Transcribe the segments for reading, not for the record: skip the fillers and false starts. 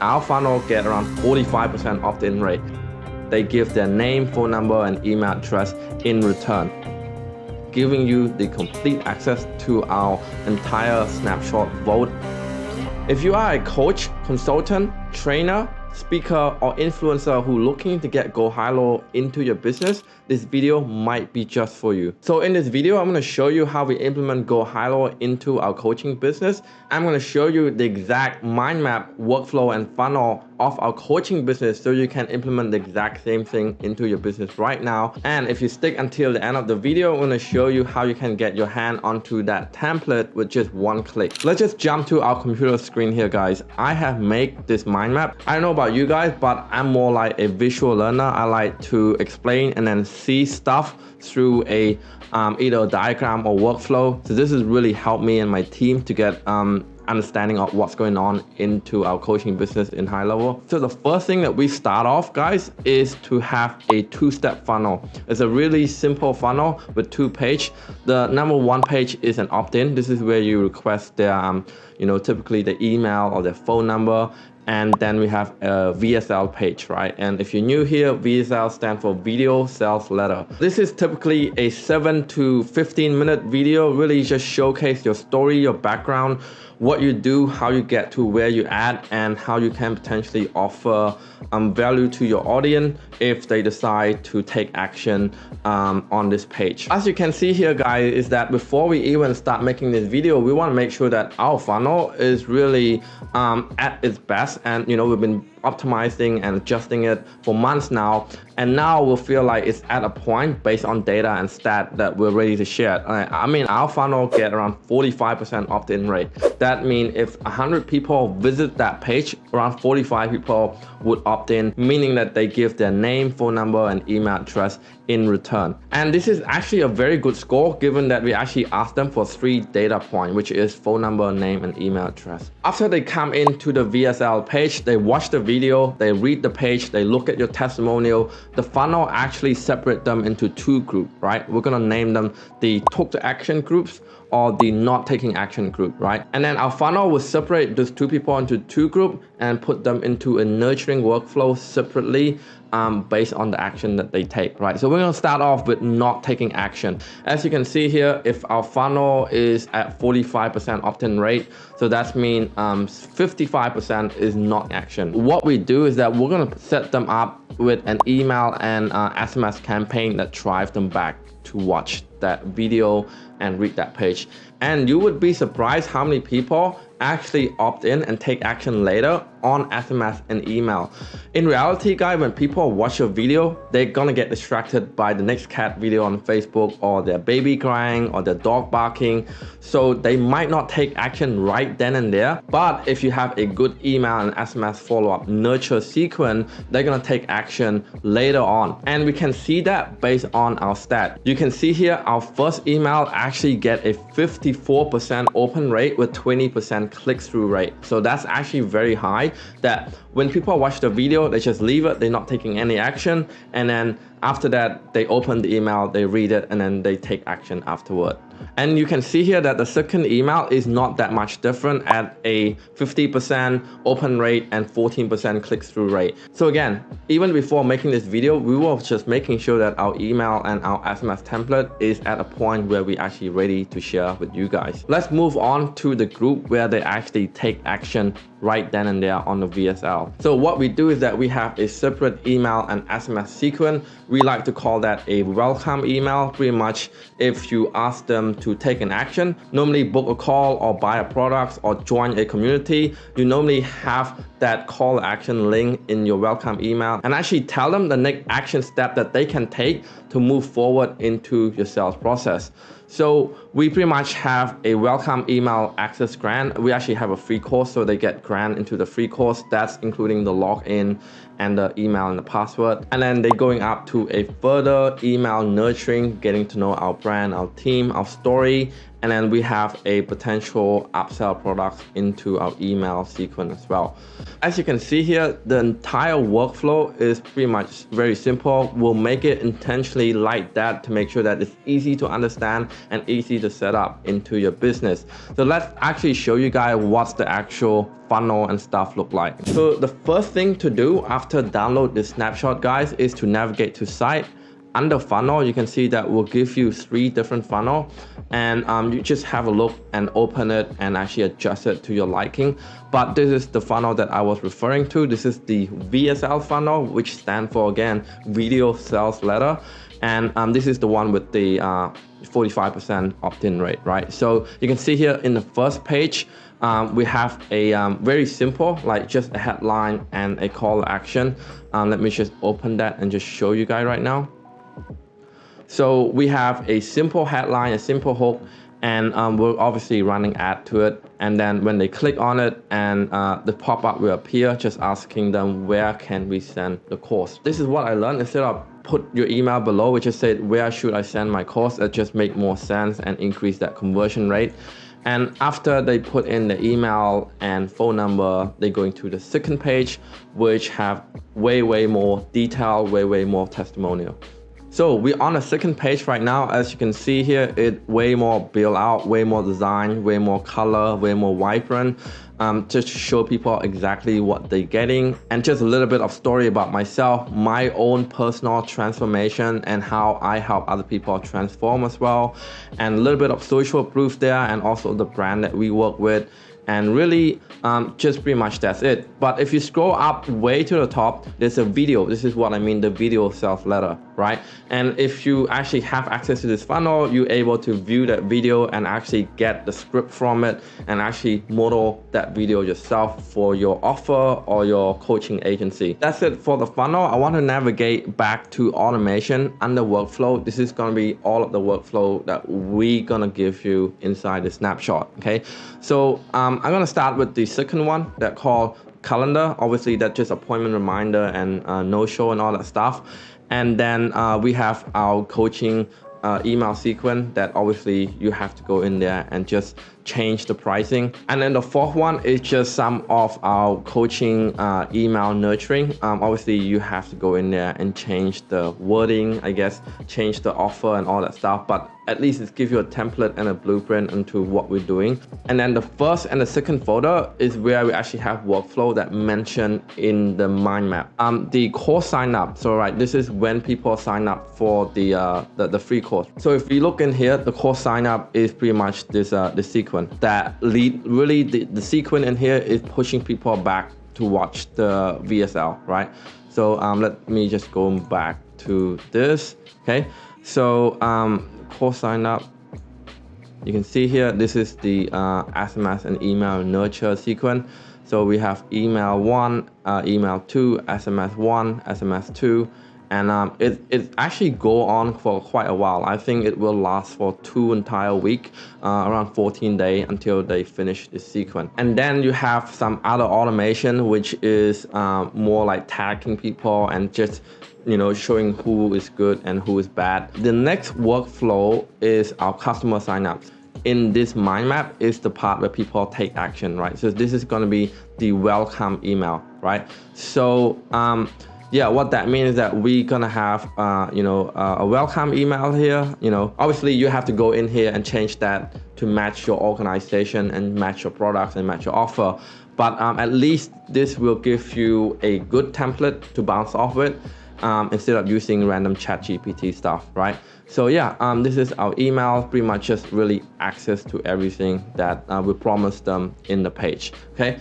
Our funnel get around 45% opt-in rate. They give their name, phone number, and email address in return, giving you the complete access to our entire Snapshot vault. If you are a coach, consultant, trainer, speaker, or influencer who looking to get GoHighlevel into your business, this video might be just for you. So in this video, I'm going to show you how we implement GoHighlevel into our coaching business. I'm going to show you the exact mind map, workflow, and funnel of our coaching business so you can implement the exact same thing into your business right now. And if you stick until the end of the video, I'm going to show you how you can get your hand onto that template with just one click. Let's just jump to our computer screen here, guys. I have made this mind map. I don't know about you guys, but I'm more like a visual learner. I like to explain and then see stuff through a either a diagram or workflow. So this has really helped me and my team to get understanding of what's going on into our coaching business in Highlevel. So the first thing that we start off, guys, is to have a two-step funnel. It's a really simple funnel with 2 pages. The number 1 page is an opt-in. This is where you request their, typically the email or their phone number. And then we have a VSL page, right? And if you're new here, VSL stands for Video Sales Letter. This is typically a 7 to 15 minute video, really just showcase your story, your background, what you do, how you get to where you're at, and how you can potentially offer value to your audience if they decide to take action on this page. As you can see here, guys, is that before we even start making this video, we want to make sure that our funnel is really at its best. And we've been optimizing and adjusting it for months now, and now we'll feel like it's at a point based on data and stat that we're ready to share. I mean, our funnel get around 45% opt-in rate. That means if 100 people visit that page, around 45 people would opt in, meaning that they give their name, phone number, and email address in return. And this is actually a very good score given that we actually asked them for 3 data points, which is phone number, name, and email address. After they come into the VSL page, they watch the video, they read the page, they look at your testimonial. The funnel actually separate them into 2 groups, right? We're gonna name them the took to action groups or the not taking action group, right? And then our funnel will separate those 2 people into 2 groups and put them into a nurturing workflow separately based on the action that they take, right? So we're gonna start off with not taking action. As you can see here, if our funnel is at 45% opt-in rate, so that means 55% is not action. What we do is that we're gonna set them up with an email and SMS campaign that drives them back to watch that video and read that page. And you would be surprised how many people actually opt in and take action later on SMS and email. In reality, guys, when people watch your video, they're gonna get distracted by the next cat video on Facebook or their baby crying or their dog barking. So they might not take action right then and there. But if you have a good email and SMS follow-up nurture sequence, they're gonna take action later on. And we can see that based on our stat. You can see here, our first email actually get a 54% open rate with 20% click-through rate. So that's actually very high, that when people watch the video, they just leave it, they're not taking any action. And then after that, they open the email, they read it, and then they take action afterward. And you can see here that the second email is not that much different at a 50% open rate and 14% click-through rate. So again, even before making this video, we were just making sure that our email and our SMS template is at a point where we actually ready to share with you guys. Let's move on to the group where they actually take action right then and there on the VSL. So what we do is that we have a separate email and SMS sequence. We like to call that a welcome email. Pretty much if you ask them to take an action, normally book a call or buy a product or join a community, you normally have that call action link in your welcome email and actually tell them the next action step that they can take to move forward into your sales process. So we pretty much have a welcome email access grant. We actually have a free course, so they get grant into the free course. That's including the login and the email and the password. And then they're going up to a further email nurturing, getting to know our brand, our team, our story, And then we have a potential upsell product into our email sequence as well. As you can see here, the entire workflow is pretty much very simple. We'll make it intentionally like that to make sure that it's easy to understand and easy to set up into your business. So let's actually show you guys what's the actual funnel and stuff look like. So the first thing to do after download this snapshot, guys, is to navigate to site. Under funnel, you can see that will give you 3 different funnel, and you just have a look and open it and actually adjust it to your liking. But this is the funnel that I was referring to. This is the VSL funnel, which stands for, again, video sales letter. And this is the one with the 45% opt-in rate, right? So you can see here in the first page, we have a very simple, like just a headline and a call to action. Let me just open that and just show you guys right now. So we have a simple headline, a simple hook, and we're obviously running ad to it. And then when they click on it, and the pop-up will appear, just asking them where can we send the course. This is what I learned. Instead of put your email below, we just said where should I send my course. It just make more sense and increase that conversion rate. And after they put in the email and phone number, they go into the second page, which have way more detail, way more testimonial. So we're on the second page right now. As you can see here, it way more built out, way more design, way more color, way more vibrant, just to show people exactly what they're getting. And just a little bit of story about myself, my own personal transformation and how I help other people transform as well. And a little bit of social proof there, and also the brand that we work with. And really, just pretty much that's it. But if you scroll up way to the top, there's a video. This is what I mean, the video sales letter, right? And if you actually have access to this funnel, you're able to view that video and actually get the script from it and actually model that video yourself for your offer or your coaching agency. That's it for the funnel. I want to navigate back to automation under workflow. This is going to be all of the workflow that we're going to give you inside the snapshot, okay? So I'm going to start with the second one that called calendar. Obviously, that's just appointment reminder and no-show and all that stuff. And then we have our coaching email sequence that obviously you have to go in there and just change the pricing. And then the fourth one is just some of our coaching email nurturing. Obviously you have to go in there and change the wording, I guess, change the offer and all that stuff, but at least it gives you a template and a blueprint into what we're doing. And then the first and the second folder is where we actually have workflow that mentioned in the mind map. The course sign up. So right, this is when people sign up for the free course. So if you look in here, the course sign up is pretty much this the sequence that lead. Really, the sequence in here is pushing people back to watch the VSL, right? So let me just go back to this. Okay, so course sign up, you can see here, this is the SMS and email nurture sequence. So we have email 1, email 2, SMS 1, SMS 2, and it actually go on for quite a while. I think it will last for 2 entire weeks, around 14 days until they finish the sequence. And then you have some other automation, which is more like tagging people and just showing who is good and who is bad. The next workflow is our customer signups. In this mind map is the part where people take action, right? So this is going to be the welcome email, right? So yeah, what that means is that we're gonna have a welcome email here. Obviously you have to go in here and change that to match your organization and match your products and match your offer. But at least this will give you a good template to bounce off with. Instead of using random ChatGPT stuff, right? So yeah, this is our email, pretty much just really access to everything that we promised them in the page, okay?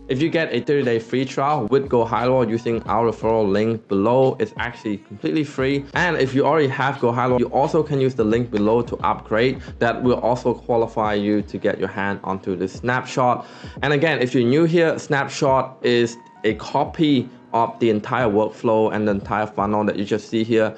If you get a 30-day free trial with GoHighlevel using our referral link below, it's actually completely free. And if you already have GoHighlevel, you also can use the link below to upgrade. That will also qualify you to get your hand onto the snapshot. And again, if you're new here, snapshot is a copy of the entire workflow and the entire funnel that you just see here,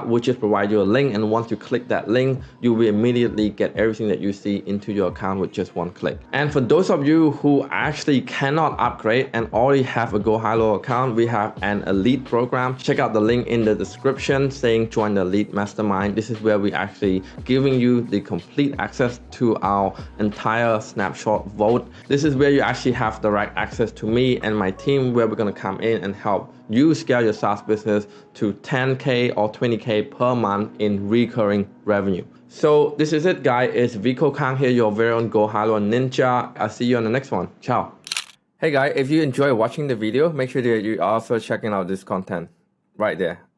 which just provide you a link. And once you click that link, you will immediately get everything that you see into your account with just one click. And for those of you who actually cannot upgrade and already have a GoHighlevel account, we have an elite program. Check out the link in the description saying join the elite mastermind. This is where we actually giving you the complete access to our entire snapshot vault. This is where you actually have direct access to me and my team, where we're going to come in and help you scale your SaaS business to 10K or 20K per month in recurring revenue. So this is it, guys. It's Vico Kang here, your very own GoHighlevel Ninja. I'll see you on the next one. Ciao. Hey guys, if you enjoy watching the video, make sure that you also checking out this content right there.